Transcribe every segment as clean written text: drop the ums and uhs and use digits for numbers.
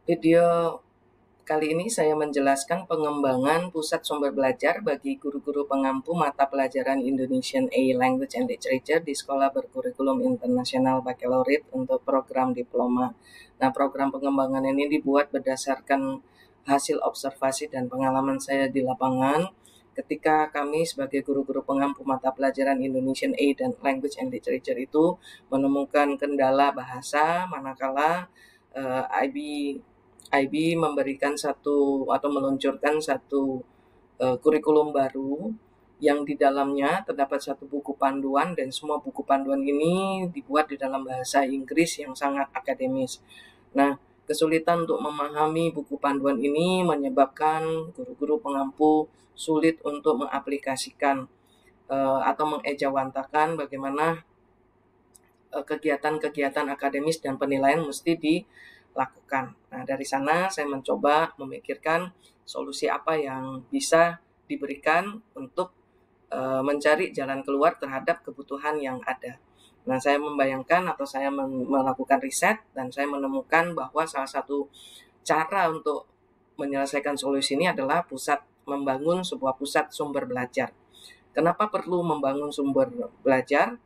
Video kali ini saya menjelaskan pengembangan pusat sumber belajar bagi guru-guru pengampu mata pelajaran Indonesian A Language and Literature di Sekolah Berkurikulum Internasional Baccalaureate untuk program diploma. Nah, program pengembangan ini dibuat berdasarkan hasil observasi dan pengalaman saya di lapangan ketika kami sebagai guru-guru pengampu mata pelajaran Indonesian A dan Language and Literature itu menemukan kendala bahasa manakala IB memberikan satu atau meluncurkan satu kurikulum baru yang di dalamnya terdapat satu buku panduan, dan semua buku panduan ini dibuat di dalam bahasa Inggris yang sangat akademis. Nah, kesulitan untuk memahami buku panduan ini menyebabkan guru-guru pengampu sulit untuk mengaplikasikan atau mengejawantakan bagaimana kegiatan-kegiatan akademis dan penilaian mesti dilakukan. Nah, dari sana saya mencoba memikirkan solusi apa yang bisa diberikan untuk mencari jalan keluar terhadap kebutuhan yang ada. Nah, saya membayangkan atau saya melakukan riset dan saya menemukan bahwa salah satu cara untuk menyelesaikan solusi ini adalah membangun sebuah pusat sumber belajar. Kenapa perlu membangun sumber belajar?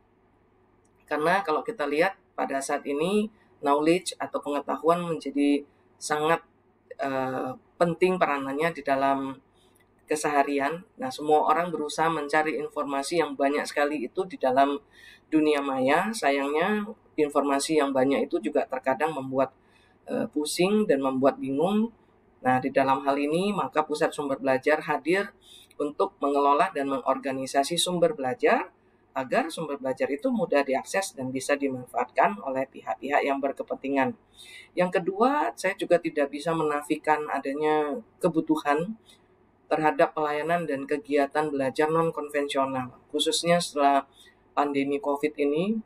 Karena kalau kita lihat pada saat ini knowledge atau pengetahuan menjadi sangat penting peranannya di dalam keseharian. Nah, semua orang berusaha mencari informasi yang banyak sekali itu di dalam dunia maya. Sayangnya informasi yang banyak itu juga terkadang membuat pusing dan membuat bingung. Nah, di dalam hal ini maka pusat sumber belajar hadir untuk mengelola dan mengorganisasi sumber belajar agar sumber belajar itu mudah diakses dan bisa dimanfaatkan oleh pihak-pihak yang berkepentingan. Yang kedua, saya juga tidak bisa menafikan adanya kebutuhan terhadap pelayanan dan kegiatan belajar non-konvensional. Khususnya setelah pandemi COVID ini,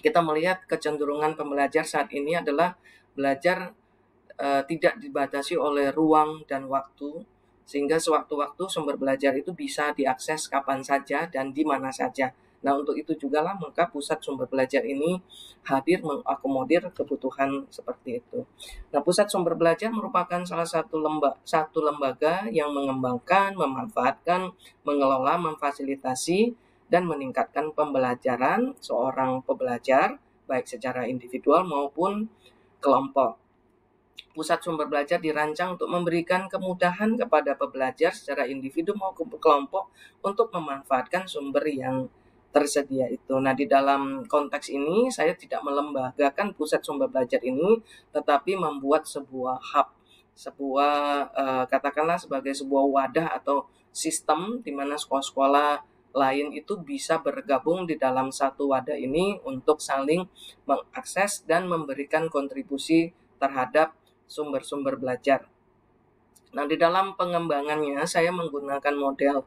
kita melihat kecenderungan pembelajar saat ini adalah belajar tidak dibatasi oleh ruang dan waktu, sehingga sewaktu-waktu sumber belajar itu bisa diakses kapan saja dan di mana saja. Nah, untuk itu juga lah maka pusat sumber belajar ini hadir mengakomodir kebutuhan seperti itu. Nah, pusat sumber belajar merupakan salah satu lembaga yang mengembangkan, memanfaatkan, mengelola, memfasilitasi, dan meningkatkan pembelajaran seorang pembelajar, baik secara individual maupun kelompok. Pusat sumber belajar dirancang untuk memberikan kemudahan kepada pembelajar secara individu maupun kelompok untuk memanfaatkan sumber yang tersedia itu. Nah, di dalam konteks ini saya tidak melembagakan pusat sumber belajar ini, tetapi membuat sebuah hub, katakanlah sebagai sebuah wadah atau sistem di mana sekolah-sekolah lain itu bisa bergabung di dalam satu wadah ini untuk saling mengakses dan memberikan kontribusi terhadap sumber-sumber belajar. Nah, di dalam pengembangannya saya menggunakan model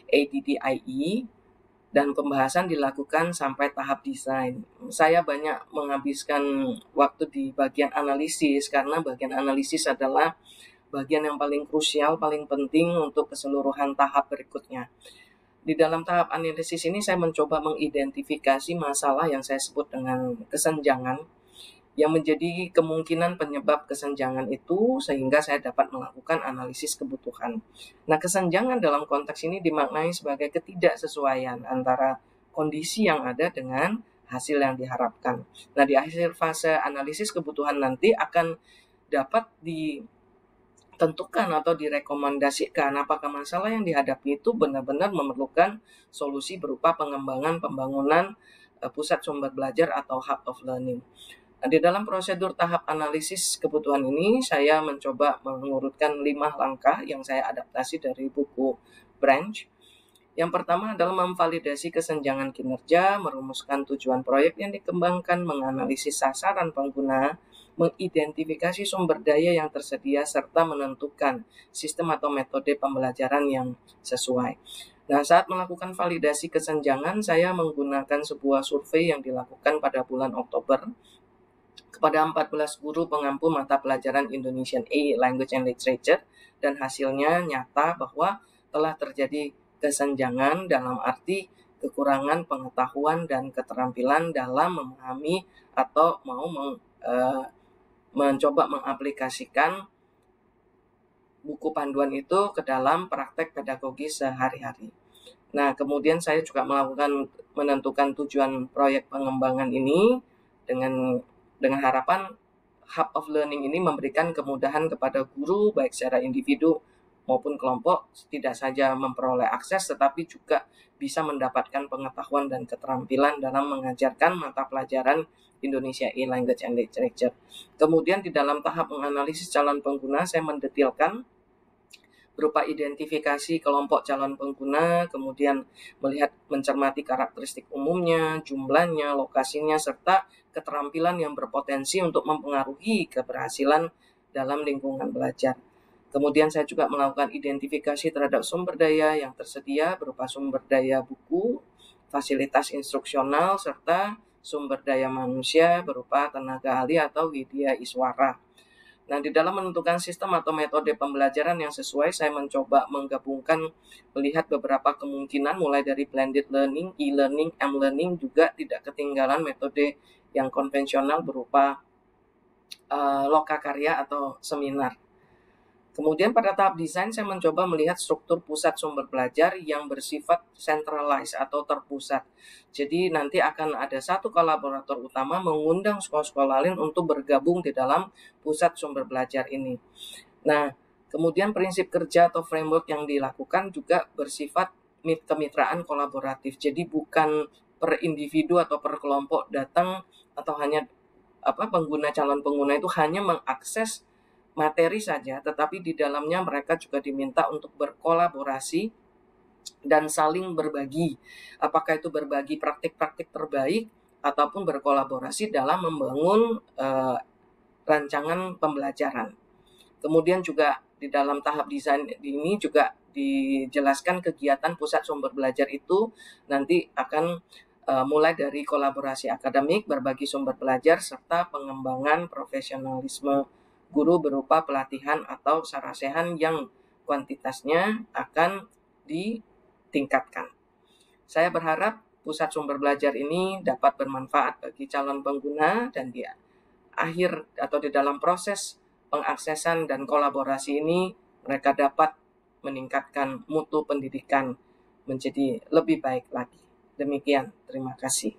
ADDIE dan pembahasan dilakukan sampai tahap desain. Saya banyak menghabiskan waktu di bagian analisis karena bagian analisis adalah bagian yang paling krusial, paling penting untuk keseluruhan tahap berikutnya. Di dalam tahap analisis ini saya mencoba mengidentifikasi masalah yang saya sebut dengan kesenjangan yang menjadi kemungkinan penyebab kesenjangan itu sehingga saya dapat melakukan analisis kebutuhan. Nah, kesenjangan dalam konteks ini dimaknai sebagai ketidaksesuaian antara kondisi yang ada dengan hasil yang diharapkan. Nah, di akhir fase analisis kebutuhan nanti akan dapat ditentukan atau direkomendasikan apakah masalah yang dihadapi itu benar-benar memerlukan solusi berupa pengembangan pembangunan pusat sumber belajar atau hub of learning. Nah, di dalam prosedur tahap analisis kebutuhan ini, saya mencoba mengurutkan 5 langkah yang saya adaptasi dari buku Branch. Yang pertama adalah memvalidasi kesenjangan kinerja, merumuskan tujuan proyek yang dikembangkan, menganalisis sasaran pengguna, mengidentifikasi sumber daya yang tersedia, serta menentukan sistem atau metode pembelajaran yang sesuai. Nah, saat melakukan validasi kesenjangan, saya menggunakan sebuah survei yang dilakukan pada bulan Oktober kepada 14 guru pengampu mata pelajaran Indonesian A Language and Literature, dan hasilnya nyata bahwa telah terjadi kesenjangan dalam arti kekurangan pengetahuan dan keterampilan dalam memahami atau mencoba mengaplikasikan buku panduan itu ke dalam praktek pedagogis sehari-hari. Nah, kemudian saya juga menentukan tujuan proyek pengembangan ini dengan harapan Hub of Learning ini memberikan kemudahan kepada guru baik secara individu maupun kelompok, tidak saja memperoleh akses tetapi juga bisa mendapatkan pengetahuan dan keterampilan dalam mengajarkan mata pelajaran Indonesia E-Language and Literature. Kemudian di dalam tahap menganalisis calon pengguna, saya mendetilkan berupa identifikasi kelompok calon pengguna, kemudian mencermati karakteristik umumnya, jumlahnya, lokasinya, serta keterampilan yang berpotensi untuk mempengaruhi keberhasilan dalam lingkungan belajar. Kemudian saya juga melakukan identifikasi terhadap sumber daya yang tersedia berupa sumber daya buku, fasilitas instruksional, serta sumber daya manusia berupa tenaga ahli atau widya iswara. Nah, di dalam menentukan sistem atau metode pembelajaran yang sesuai, saya mencoba menggabungkan, melihat beberapa kemungkinan mulai dari blended learning, e-learning, m-learning, juga tidak ketinggalan metode yang konvensional berupa lokakarya atau seminar. Kemudian pada tahap desain saya mencoba melihat struktur pusat sumber belajar yang bersifat centralized atau terpusat. Jadi nanti akan ada satu kolaborator utama mengundang sekolah-sekolah lain untuk bergabung di dalam pusat sumber belajar ini. Nah, kemudian prinsip kerja atau framework yang dilakukan juga bersifat kemitraan kolaboratif. Jadi bukan per individu atau per kelompok datang atau hanya calon pengguna itu hanya mengakses materi saja, tetapi di dalamnya mereka juga diminta untuk berkolaborasi dan saling berbagi. Apakah itu berbagi praktik-praktik terbaik ataupun berkolaborasi dalam membangun rancangan pembelajaran. Kemudian juga di dalam tahap desain ini juga dijelaskan kegiatan pusat sumber belajar itu nanti akan mulai dari kolaborasi akademik, berbagi sumber belajar, serta pengembangan profesionalisme guru berupa pelatihan atau sarasehan yang kuantitasnya akan ditingkatkan. Saya berharap pusat sumber belajar ini dapat bermanfaat bagi calon pengguna dan di akhir atau di dalam proses pengaksesan dan kolaborasi ini mereka dapat meningkatkan mutu pendidikan menjadi lebih baik lagi. Demikian, terima kasih.